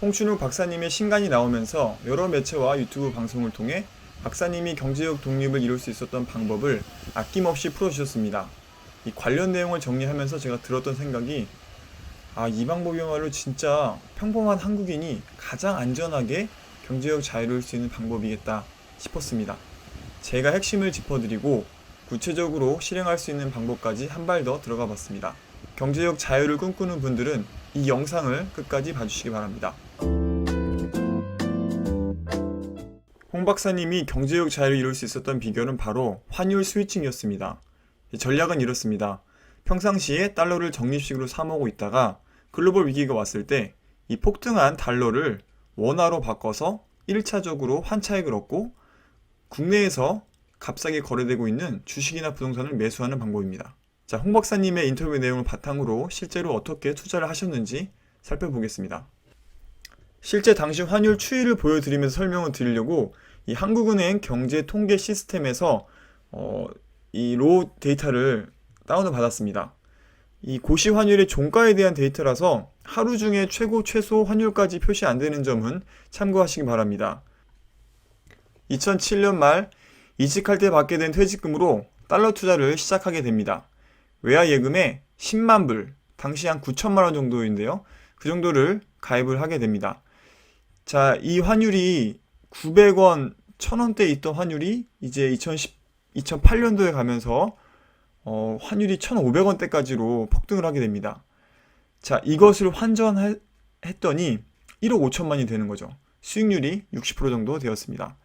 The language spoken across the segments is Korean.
홍춘욱 박사님의 신간이 나오면서 여러 매체와 유튜브 방송을 통해 박사님이 경제적 독립을 이룰 수 있었던 방법을 아낌없이 풀어주셨습니다. 이 관련 내용을 정리하면서 제가 들었던 생각이 이 방법이야말로 진짜 평범한 한국인이 가장 안전하게 경제적 자유를 이룰 수 있는 방법이겠다 싶었습니다. 제가 핵심을 짚어드리고 구체적으로 실행할 수 있는 방법까지 한 발 더 들어가 봤습니다. 경제적 자유를 꿈꾸는 분들은 이 영상을 끝까지 봐주시기 바랍니다. 홍 박사님이 경제적 자유를 이룰 수 있었던 비결은 바로 환율 스위칭이었습니다. 전략은 이렇습니다. 평상시에 달러를 적립식으로 사모으고 있다가 글로벌 위기가 왔을 때 이 폭등한 달러를 원화로 바꿔서 1차적으로 환차익을 얻고 국내에서 값싸게 거래되고 있는 주식이나 부동산을 매수하는 방법입니다. 자, 홍 박사님의 인터뷰 내용을 바탕으로 실제로 어떻게 투자를 하셨는지 살펴보겠습니다. 실제 당시 환율 추이를 보여드리면서 설명을 드리려고 이 한국은행 경제 통계 시스템에서 이 로우 데이터를 다운을 받았습니다. 이 고시 환율의 종가에 대한 데이터라서 하루 중에 최고 최소 환율까지 표시 안 되는 점은 참고하시기 바랍니다. 2007년 말 이직할 때 받게 된 퇴직금으로 달러 투자를 시작하게 됩니다. 외화 예금에 10만 불, 당시 한 9천만 원 정도인데요. 그 정도를 가입을 하게 됩니다. 자, 이 환율이 900원, 1000원대 있던 환율이 이제 2008년도에 가면서 환율이 1,500원대까지로 폭등을 하게 됩니다. 자, 이것을 환전했더니 1억 5천만이 되는 거죠. 수익률이 60% 정도 되었습니다.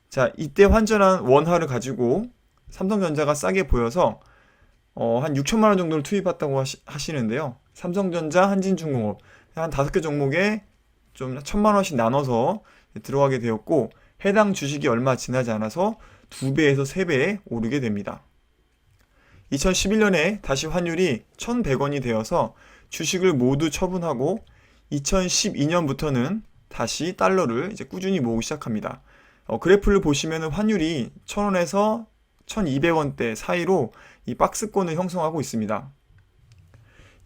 자, 이때 환전한 원화를 가지고 삼성전자가 싸게 보여서 한 6천만 원 정도를 투입했다고 하시는데요. 삼성전자, 한진중공업 한 5개 종목에 좀 1,000만 원씩 나눠서 들어가게 되었고 해당 주식이 얼마 지나지 않아서 2배에서 3배에 오르게 됩니다. 2011년에 다시 환율이 1,100원이 되어서 주식을 모두 처분하고 2012년부터는 다시 달러를 이제 꾸준히 모으기 시작합니다. 그래프를 보시면 환율이 1,000원에서 1,200원대 사이로 이 박스권을 형성하고 있습니다.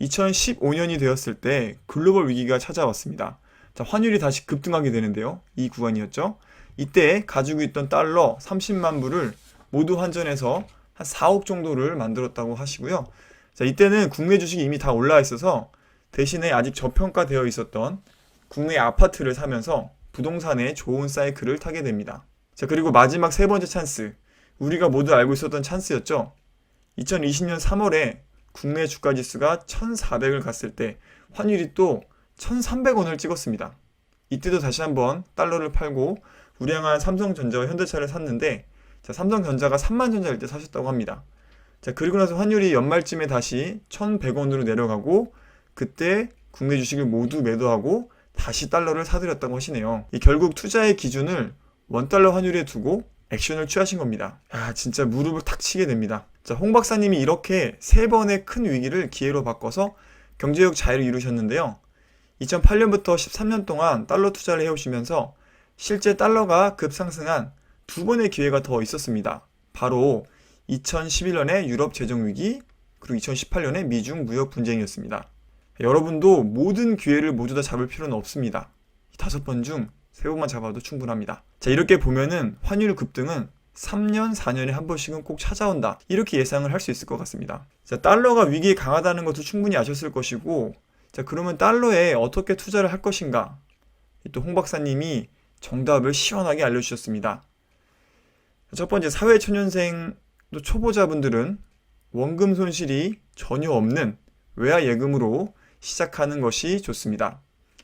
2015년이 되었을 때 글로벌 위기가 찾아왔습니다. 자, 환율이 다시 급등하게 되는데요. 이 구간이었죠. 이때 가지고 있던 달러 30만 불을 모두 환전해서 한 4억 정도를 만들었다고 하시고요. 자, 이때는 국내 주식이 이미 다 올라와 있어서 대신에 아직 저평가되어 있었던 국내 아파트를 사면서 부동산의 좋은 사이클을 타게 됩니다. 자, 그리고 마지막 세 번째 찬스. 우리가 모두 알고 있었던 찬스였죠. 2020년 3월에 국내 주가 지수가 1,400을 갔을 때 환율이 또 1,300원을 찍었습니다. 이때도 다시 한번 달러를 팔고 우량한 삼성전자와 현대차를 샀는데 자, 삼성전자가 3만전자일 때 사셨다고 합니다. 자, 그리고 나서 환율이 연말쯤에 다시 1,100원으로 내려가고 그때 국내 주식을 모두 매도하고 다시 달러를 사들였다고 하시네요. 결국 투자의 기준을 원달러 환율에 두고 액션을 취하신 겁니다. 진짜 무릎을 탁 치게 됩니다. 자, 홍 박사님이 이렇게 3번의 큰 위기를 기회로 바꿔서 경제적 자유를 이루셨는데요. 2008년부터 13년 동안 달러 투자를 해오시면서 실제 달러가 급상승한 2번의 기회가 더 있었습니다. 바로 2011년의 유럽 재정위기 그리고 2018년의 미중 무역 분쟁이었습니다. 여러분도 모든 기회를 모두 다 잡을 필요는 없습니다. 5번 중 3번만 잡아도 충분합니다. 자, 이렇게 보면은 환율 급등은 3년, 4년에 한 번씩은 꼭 찾아온다. 이렇게 예상을 할 수 있을 것 같습니다. 자, 달러가 위기에 강하다는 것도 충분히 아셨을 것이고 자, 그러면 달러에 어떻게 투자를 할 것인가? 또 홍 박사님이 정답을 시원하게 알려주셨습니다. 첫 번째, 사회초년생 또 초보자분들은 원금 손실이 전혀 없는 외화 예금으로 시작하는 것이 좋습니다.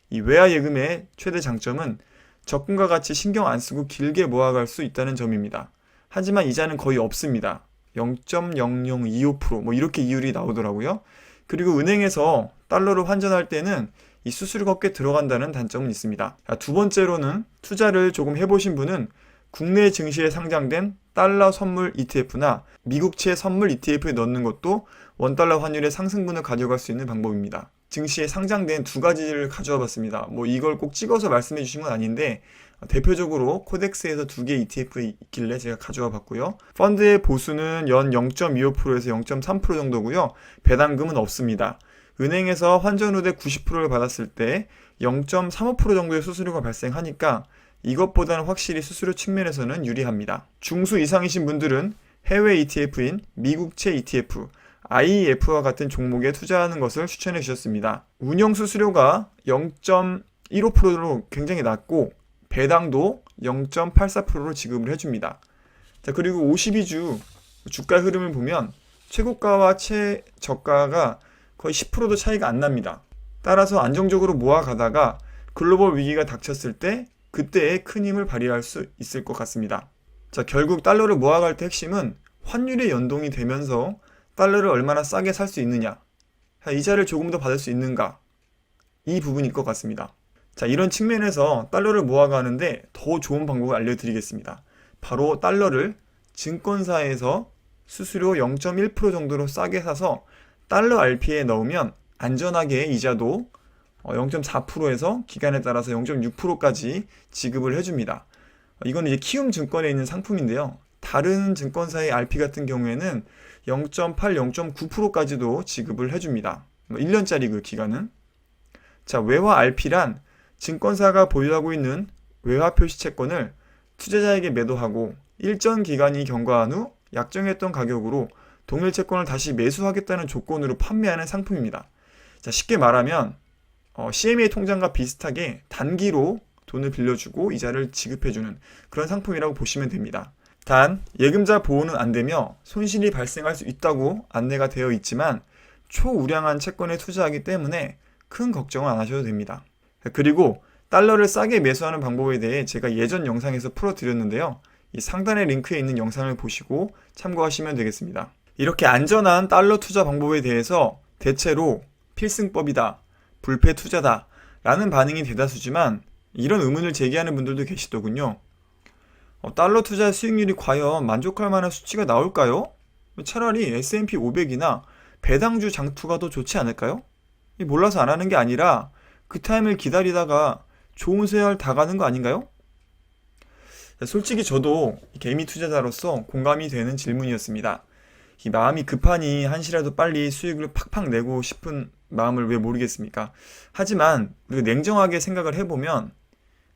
이 외화 예금의 최대 장점은 적금과 같이 신경 안 쓰고 길게 모아갈 수 있다는 점입니다. 하지만 이자는 거의 없습니다. 0.0025% 뭐 이렇게 이율이 나오더라고요. 그리고 은행에서 달러를 환전할 때는 이 수수료가 꽤 들어간다는 단점은 있습니다. 두 번째로는 투자를 조금 해보신 분은 국내 증시에 상장된 달러 선물 ETF나 미국채 선물 ETF에 넣는 것도 원달러 환율의 상승분을 가져갈 수 있는 방법입니다. 증시에 상장된 2가지를 가져와 봤습니다. 이걸 꼭 찍어서 말씀해 주신 건 아닌데 대표적으로 코덱스에서 2개 ETF 있길래 제가 가져와 봤고요. 펀드의 보수는 연 0.25%에서 0.3% 정도고요. 배당금은 없습니다. 은행에서 환전 후대 90%를 받았을 때 0.35% 정도의 수수료가 발생하니까 이것보다는 확실히 수수료 측면에서는 유리합니다. 중수 이상이신 분들은 해외 ETF인 미국채 ETF, IEF와 같은 종목에 투자하는 것을 추천해 주셨습니다. 운영 수수료가 0.15%로 굉장히 낮고 배당도 0.84%로 지급을 해줍니다. 자, 그리고 52주 주가 흐름을 보면 최고가와 최저가가 거의 10%도 차이가 안 납니다. 따라서 안정적으로 모아가다가 글로벌 위기가 닥쳤을 때 그때의 큰 힘을 발휘할 수 있을 것 같습니다. 자, 결국 달러를 모아갈 때 핵심은 환율에 연동이 되면서 달러를 얼마나 싸게 살 수 있느냐, 이자를 조금 더 받을 수 있는가, 이 부분일 것 같습니다. 자, 이런 측면에서 달러를 모아가는데 더 좋은 방법을 알려드리겠습니다. 바로 달러를 증권사에서 수수료 0.1% 정도로 싸게 사서 달러 RP에 넣으면 안전하게 이자도 0.4%에서 기간에 따라서 0.6%까지 지급을 해줍니다. 이건 이제 키움증권에 있는 상품인데요. 다른 증권사의 RP 같은 경우에는 0.8, 0.9%까지도 지급을 해줍니다. 1년짜리 그 기간은. 자, 외화 RP란 증권사가 보유하고 있는 외화 표시 채권을 투자자에게 매도하고 일정 기간이 경과한 후 약정했던 가격으로 동일 채권을 다시 매수하겠다는 조건으로 판매하는 상품입니다. 자, 쉽게 말하면 CMA 통장과 비슷하게 단기로 돈을 빌려주고 이자를 지급해주는 그런 상품이라고 보시면 됩니다. 단 예금자 보호는 안 되며 손실이 발생할 수 있다고 안내가 되어 있지만 초우량한 채권에 투자하기 때문에 큰 걱정은 안 하셔도 됩니다. 그리고 달러를 싸게 매수하는 방법에 대해 제가 예전 영상에서 풀어드렸는데요. 이 상단의 링크에 있는 영상을 보시고 참고하시면 되겠습니다. 이렇게 안전한 달러 투자 방법에 대해서 대체로 필승법이다, 불패 투자다 라는 반응이 대다수지만 이런 의문을 제기하는 분들도 계시더군요. 달러 투자 수익률이 과연 만족할 만한 수치가 나올까요? 차라리 S&P 500이나 배당주 장투가 더 좋지 않을까요? 몰라서 안 하는 게 아니라 그 타임을 기다리다가 좋은 세월 다 가는 거 아닌가요? 솔직히 저도 개미 투자자로서 공감이 되는 질문이었습니다. 이 마음이 급하니 한시라도 빨리 수익을 팍팍 내고 싶은 마음을 왜 모르겠습니까? 하지만 우리가 냉정하게 생각을 해보면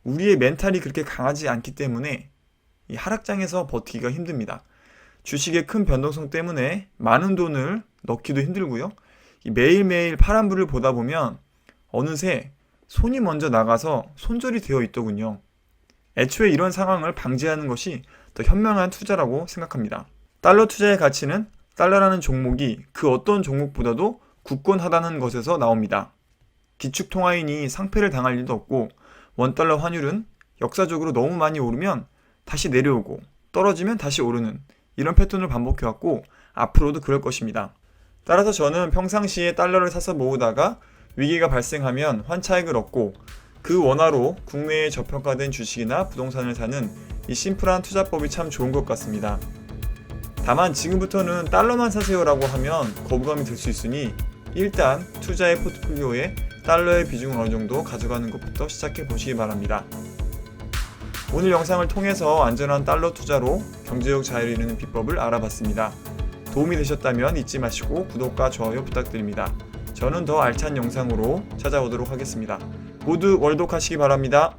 우리의 멘탈이 그렇게 강하지 않기 때문에 이 하락장에서 버티기가 힘듭니다. 주식의 큰 변동성 때문에 많은 돈을 넣기도 힘들고요. 매일매일 파란불을 보다 보면 어느새 손이 먼저 나가서 손절이 되어 있더군요. 애초에 이런 상황을 방지하는 것이 더 현명한 투자라고 생각합니다. 달러 투자의 가치는 달러라는 종목이 그 어떤 종목보다도 굳건하다는 것에서 나옵니다. 기축통화인이 상패를 당할 일도 없고 원달러 환율은 역사적으로 너무 많이 오르면 다시 내려오고 떨어지면 다시 오르는 이런 패턴을 반복해왔고 앞으로도 그럴 것입니다. 따라서 저는 평상시에 달러를 사서 모으다가 위기가 발생하면 환차익을 얻고 그 원화로 국내에 저평가된 주식이나 부동산을 사는 이 심플한 투자법이 참 좋은 것 같습니다. 다만 지금부터는 달러만 사세요라고 하면 거부감이 들 수 있으니 일단 투자의 포트폴리오에 달러의 비중을 어느 정도 가져가는 것부터 시작해 보시기 바랍니다. 오늘 영상을 통해서 안전한 달러 투자로 경제적 자유를 이루는 비법을 알아봤습니다. 도움이 되셨다면 잊지 마시고 구독과 좋아요 부탁드립니다. 저는 더 알찬 영상으로 찾아오도록 하겠습니다. 모두 월독하시기 바랍니다.